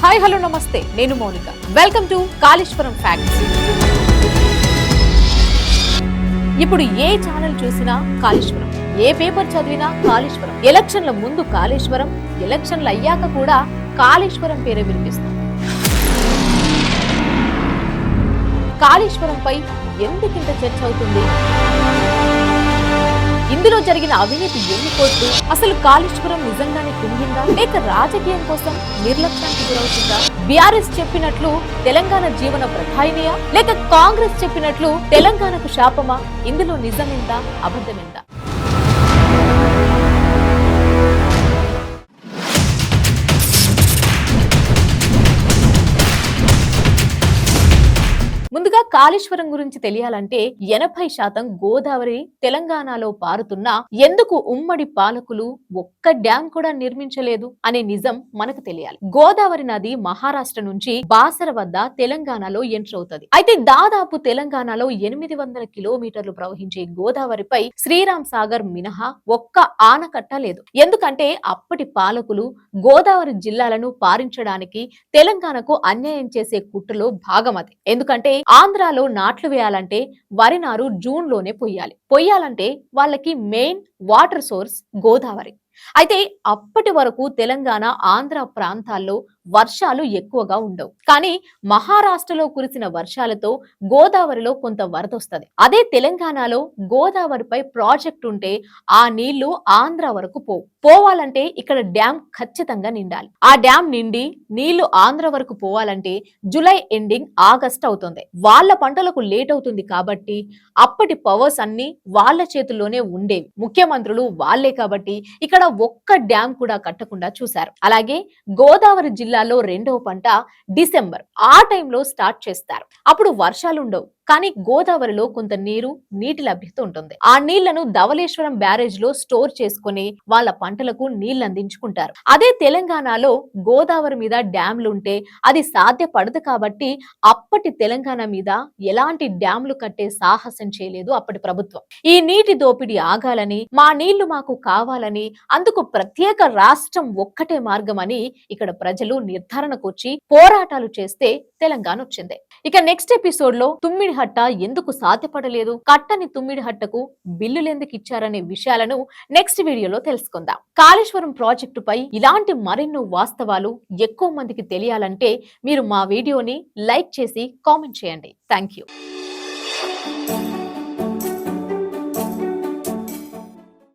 Hi hello నమస్తే, నేను Mounika. Welcome to Kaleshwaram facts. ఇప్పుడు ఏ ఛానల్ చూసినా కాళేశ్వరం, ఏ పేపర్ చదివినా కాళేశ్వరం. ఎలక్షన్ల ముందు కాళేశ్వరం, ఎలక్షన్లు అయ్యాక కూడా కాళేశ్వరం పేరే వినిపిస్తుంది. కాళేశ్వరంపై ఎందుకింత చర్చ అవుతుంది? ఇందులో జరిగిన అవినీతి ఎన్ని కోట్లు? అసలు కాళేశ్వరం నిజంగానే కుంగిందా, లేక రాజకీయం కోసం నిర్లక్ష్యానికి గురవుతుందా? బీఆర్ఎస్ చెప్పినట్లు తెలంగాణ జీవన ప్రధాయినియా, లేక కాంగ్రెస్ చెప్పినట్లు తెలంగాణకు శాపమా? ఇందులో నిజమెందా, అబద్ధమెందా? ముందుగా కాళేశ్వరం గురించి తెలియాలంటే 80% గోదావరి తెలంగాణలో పారుతున్నా ఎందుకు ఉమ్మడి పాలకులు ఒక్క డ్యాం కూడా నిర్మించలేదు అనే నిజం మనకు తెలియాలి. గోదావరి నది మహారాష్ట్ర నుంచి బాసర వద్ద తెలంగాణలో ఎంటర్ అవుతుంది. అయితే దాదాపు తెలంగాణలో 800 కిలోమీటర్లు ప్రవహించే గోదావరిపై శ్రీరామ్ సాగర్ మినహా ఒక్క ఆనకట్ట లేదు. ఎందుకంటే అప్పటి పాలకులు గోదావరి జిల్లాలను పారించడానికి తెలంగాణకు అన్యాయం చేసే కుట్రలో భాగమది. ఎందుకంటే ఆంధ్రాలో నాట్లు వేయాలంటే వరి నారు జూన్ లోనే పొయ్యాలంటే వాళ్ళకి మెయిన్ వాటర్ సోర్స్ గోదావరి. అయితే అప్పటి వరకు తెలంగాణ ఆంధ్ర ప్రాంతాల్లో వర్షాలు ఎక్కువగా ఉండవు. కానీ మహారాష్ట్రలో కురిసిన వర్షాలతో గోదావరిలో కొంత వరదొస్తుంది. అదే తెలంగాణలో గోదావరిపై ప్రాజెక్ట్ ఉంటే ఆ నీళ్లు ఆంధ్ర వరకు పోవాలంటే ఇక్కడ డ్యాం ఖచ్చితంగా నిండాలి. ఆ డ్యాం నిండి నీళ్లు ఆంధ్ర వరకు పోవాలంటే జూలై ఎండింగ్ ఆగస్ట్ అవుతుంది. వాళ్ళ పంటలకు లేట్ అవుతుంది కాబట్టి అప్పటి పవర్స్ అన్ని వాళ్ళ చేతుల్లోనే ఉండేవి. ముఖ్యమంత్రులు వాళ్లే కాబట్టి ఇక్కడ ఒక్క డ్యాం కూడా కట్టకుండా చూశారు. అలాగే గోదావరి జిల్లాలో రెండవ పంట డిసెంబర్ ఆ టైంలో స్టార్ట్ చేస్తారు. అప్పుడు వర్షాలుండవు, కానీ గోదావరిలో కొంత నీటి లభ్యత ఉంటుంది. ఆ నీళ్లను ధవళేశ్వరం బ్యారేజ్ లో స్టోర్ చేసుకుని వాళ్ళ పంటలకు నీళ్లు అందించుకుంటారు. అదే తెలంగాణలో గోదావరి మీద డ్యాంలుంటే అది సాధ్యపడదు కాబట్టి అప్పటి తెలంగాణ మీద ఎలాంటి డ్యాంలు కట్టే సాహసం చేయలేదు అప్పటి ప్రభుత్వం. ఈ నీటి దోపిడీ ఆగాలని, మా నీళ్లు మాకు కావాలని, అందుకు ప్రత్యేక రాష్ట్రం ఒక్కటే మార్గం అని ఇక్కడ ప్రజలు నిర్ధారణకు వచ్చి పోరాటాలు చేస్తే తెలంగాణ వచ్చింది. ఇక నెక్స్ట్ ఎపిసోడ్ లో తుమ్మిడిహట్ట ఎందుకు సాధ్యపడలేదు, కట్టని తుమ్మిడిహట్టకు బిల్లులు ఎందుకు ఇచ్చారనే విషయాలను నెక్స్ట్ వీడియోలో తెలుసుకుందాం. కాళేశ్వరం ప్రాజెక్టుపై ఇలాంటి మరెన్నో వాస్తవాలు ఎక్కువ మందికి తెలియాలంటే మీరు మా వీడియోని లైక్ చేసి కామెంట్ చేయండి. Thank you.